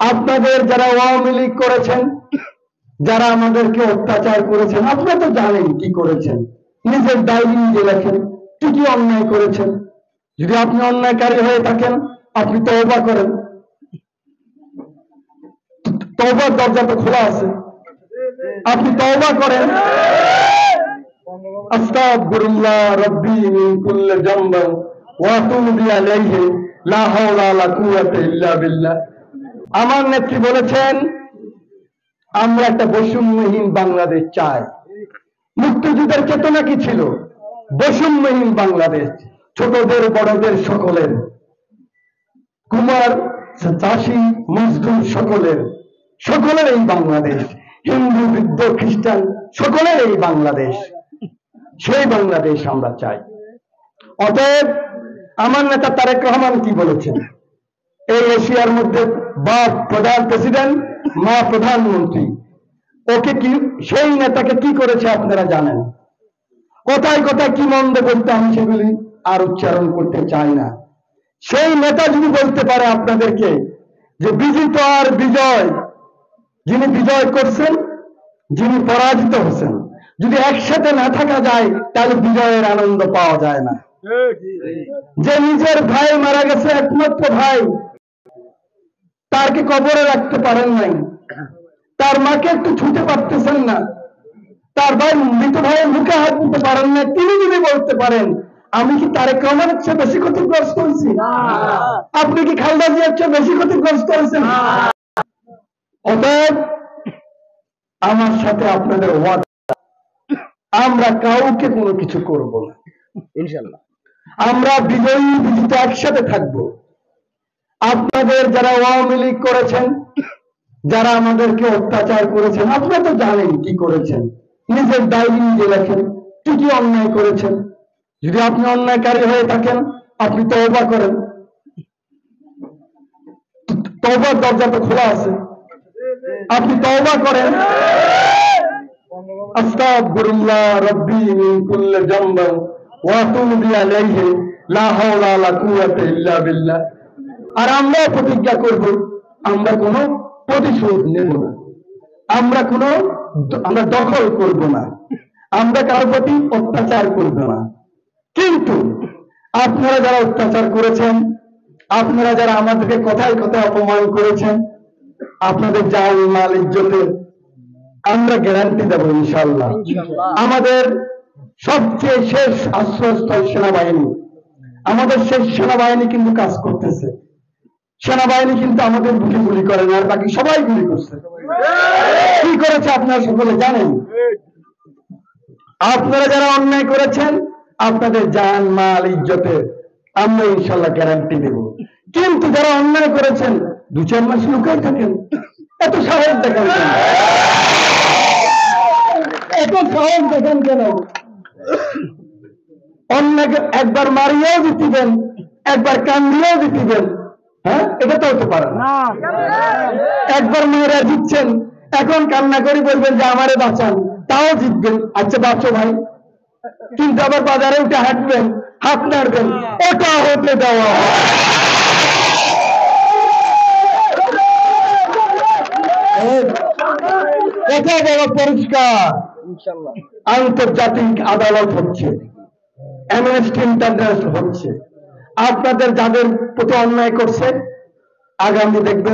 আপনাদের যারা আওয়ামী লীগ করেছেন, যারা আমাদেরকে অত্যাচার করেছেন, আপনারা তো জানেন কি করেছেন। নিজের ডায়েরি নিজে লেখেন কি কি অন্যায় করেছেন। যদি আপনি অন্যায়কারী হয়ে থাকেন, আপনি তওবা করেন। তওবার দরজা তো খোলা আছে, আপনি তওবা করেন। আস্তাগফিরুল্লাহ রাব্বি মিন কুল্লি যামবিন ওয়া আতুবু ইলাইহি লা হাওলা ওয়ালা কুওয়াতা ইল্লা বিল্লাহ। আমার নেত্রী বলেছেন, আমরা একটা বৈষম্যহীন বাংলাদেশ চাই। মুক্তিযুদ্ধের চেতনা কি ছিল? বৈষম্যহীন বাংলাদেশ, ছোটদের বড়দের সকলের, কুমার চাষি মজদুর সকলের এই বাংলাদেশ, হিন্দু বৃদ্ধ খ্রিস্টান সকলের এই বাংলাদেশ, সেই বাংলাদেশ আমরা চাই। অতএব আমার নেতা তারেক রহমান কি বলেছেন, এই এশিয়ার মধ্যে বাপ প্রধান প্রেসিডেন্ট, মা প্রধানমন্ত্রী, ওকে কি, সেই নেতাকে কি করেছে আপনারা জানেন। কোথায় কোথায় কি মন্দ করতে, আমি সেগুলি আর উচ্চারণ করতে চাই না। সেই নেতা যদি বলতে পারে আপনাদেরকে যে বিজিত আর বিজয়, যিনি বিজয় করছেন, যিনি পরাজিত হচ্ছেন, যদি একসাথে না থাকা যায় তাহলে বিজয়ের আনন্দ পাওয়া যায় না। যে নিজের ভাই মারা গেছে, একমাত্র ভাই, তারকে কবরে রাখতে পারেন নাই, তার মাকে একটু ছুঁতে পারতেছেন না, তার ভাই মৃত ভাইয়ের মুখে হাত দিতে পারেন না, তিনি যদি বলতে পারেন আমি কি তারেক রহমানের চেয়ে বেশি ক্ষতিগ্রস্ত হয়েছি? আপনি কি খালেদা জিয়ার চেয়ে বেশি ক্ষতিগ্রস্ত হয়েছেন? অতএব আমার সাথে আপনাদের ওয়াদা, আমরা কাউকে কোনো কিছু করব না ইনশাআল্লাহ। আমরা বিজয়ী বিজিত একসাথে থাকবো। আপনাদের যারা আওয়ামী লীগ করেছেন, যারা আমাদেরকে অত্যাচার করেছেন, আপনারা তো জানেন কি করেছেন। নিজের ডায়েরি নিজে লেখেন কি কি অন্যায় করেছেন। যদি আপনি অন্যায়কারী হয়ে থাকেন, আপনি তওবা করেন। তওবার দরজা তো খোলা আছে, আপনি তওবা করেন। আস্তাগফিরুল্লাহ রাব্বি মিন কুল্লি যামবিন ওয়া আতুবু ইলাইহি লা হাওলা ওয়ালা কুওয়াতা ইল্লা বিল্লাহ। আর আমরা প্রতিজ্ঞা করব, আমরা কোনো প্রতিশোধ নেব না, আমরা দখল করব না, আমরা কারোর প্রতি অত্যাচার করব না। কিন্তু আপনারা যারা অত্যাচার করেছেন, আপনারা যারা আমাদেরকে কথায় কথায় অপমান করেছেন, আপনাদের জান মাল ইজ্জতের আমরা গ্যারান্টি দেব ইনশাআল্লাহ। আমাদের সবচেয়ে শেষ আশ্রয়স্থল সেনাবাহিনী, আমাদের শেষ সেনাবাহিনী কিন্তু কাজ করতেছে। সেনাবাহিনী কিন্তু আমাদের বুকে গুলি করে না, আর বাকি সবাই গুলি করছে। কি করেছে আপনারা সকলে জানেন। আপনারা যারা অন্যায় করেছেন, আপনাদের জান মাল ইজ্জতের আমরা ইনশাআল্লাহ গ্যারান্টি দেব। কিন্তু যারা অন্যায় করেছেন, 2-4 মাস লুকাই থাকেন, এত সাহস দেখেন কেন? এত সাহস দেখেন কেন? অন্যকে একবার মারিয়েও দিতেন, একবার কান্দিয়েও দিতেন, হ্যাঁ, এটা তো হতে পারে না। একবার মেয়েরা জিতছেন, এখন কান্না করে বলবেন যে আমারে বাঁচান, তাও জিতবেন। আচ্ছা বাঁচো ভাই, কিন্তু আবার বাজারে উঠে হাঁটবেন, হাত নাড়বেন, ওটা হতে দেওয়া। এটা বড় পরিষ্কার। আন্তর্জাতিক আদালত হচ্ছে, অ্যামনেস্টি ইন্টারন্যাশনাল হচ্ছে। আপনাদের যাদের প্রতি অন্যায় করছে, আগামী দেখবেন